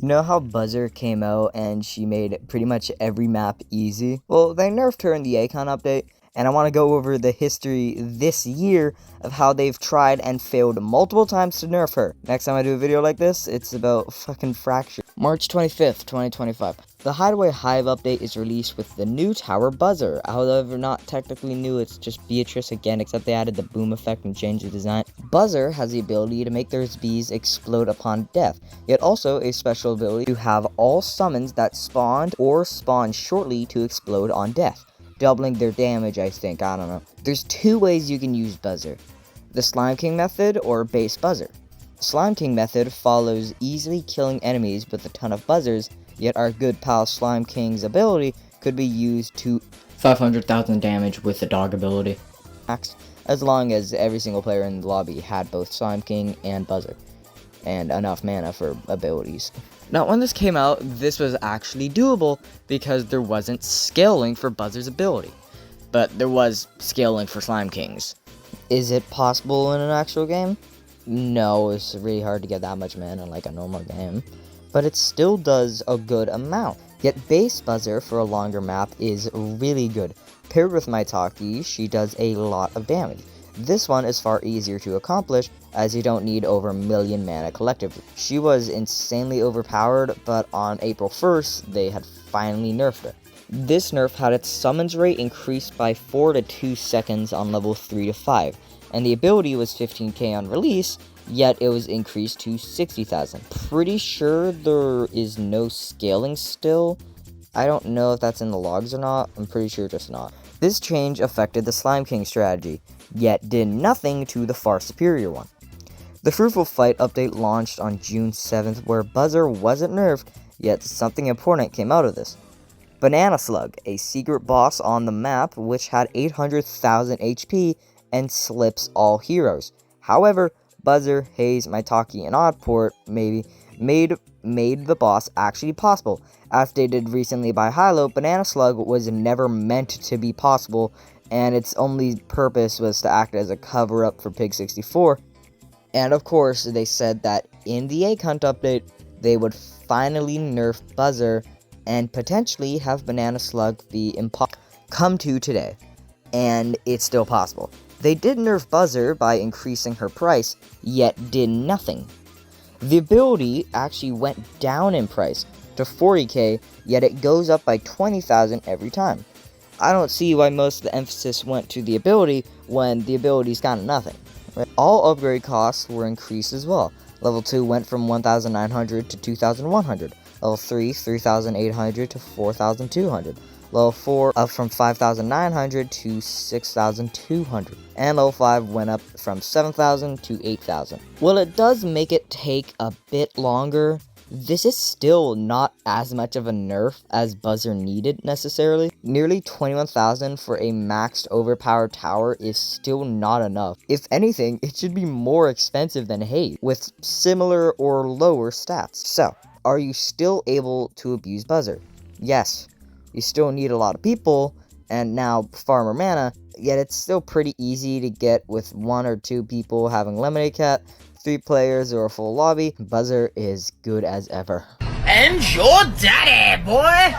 You know how Buzzer came out and she made pretty much every map easy? Well, they nerfed her in the Akon update, and I want to go over the history this year of how they've tried and failed multiple times to nerf her. Next time I do a video like this, it's about fucking Fracture. March 25th, 2025. The Hideaway Hive update is released with the new tower Buzzer. However, not technically new, it's just Beatrice again, except they added the boom effect and changed the design. Buzzer has the ability to make their bees explode upon death, yet also a special ability to have all summons that spawned or spawn shortly to explode on death, doubling their damage, I think, I don't know. There's two ways you can use Buzzer: the Slime King method or base Buzzer. The Slime King method follows easily killing enemies with a ton of buzzers, yet our good pal Slime King's ability could be used to 500,000 damage with the dog ability, as long as every single player in the lobby had both Slime King and Buzzer, and enough mana for abilities. Now, when this came out, this was actually doable because there wasn't scaling for Buzzer's ability, but there was scaling for Slime Kings. Is it possible in an actual game? No, it's really hard to get that much mana in like a normal game, but it still does a good amount. Yet base Buzzer for a longer map is really good. Paired with Maitake, she does a lot of damage. This one is far easier to accomplish, as you don't need over a million mana collectively. She was insanely overpowered, but on April 1st, they had finally nerfed her. This nerf had its summons rate increased by 4 to 2 seconds on level 3 to 5, and the ability was 15k on release, yet it was increased to 60,000. Pretty sure there is no scaling still. I don't know if that's in the logs or not, I'm pretty sure just not. This change affected the Slime King strategy, yet did nothing to the far superior one. The Fruitful Fight update launched on June 7th, where Buzzer wasn't nerfed, yet something important came out of this. Banana Slug, a secret boss on the map which had 800,000 HP and slips all heroes. However, Buzzer, Haze, Maitake, and Oddport made the boss actually possible. As stated recently by Hilo, Banana Slug was never meant to be possible, and its only purpose was to act as a cover-up for Pig 64. And of course, they said that in the Egg Hunt update, they would finally nerf Buzzer and potentially have Banana Slug be impossible. Come to today, and it's still possible. They did nerf Buzzer by increasing her price, yet did nothing. The ability actually went down in price to 40k, yet it goes up by 20,000 every time. I don't see why most of the emphasis went to the ability when the ability's kind of nothing. Right? All upgrade costs were increased as well. Level 2 went from 1,900 to 2,100. Level 3, 3,800 to 4,200. Level 4 up from 5,900 to 6,200. And level 5 went up from 7,000 to 8,000. While it does make it take a bit longer, this is still not as much of a nerf as Buzzer needed necessarily. Nearly 21,000 for a maxed overpowered tower is still not enough. If anything, it should be more expensive than Haze, with similar or lower stats. So, are you still able to abuse Buzzer? Yes. You still need a lot of people, and now farmer mana, yet it's still pretty easy to get with 1 or 2 people having Lemonade Cat, 3 players or a full lobby. Buzzer is good as ever. And your daddy, boy!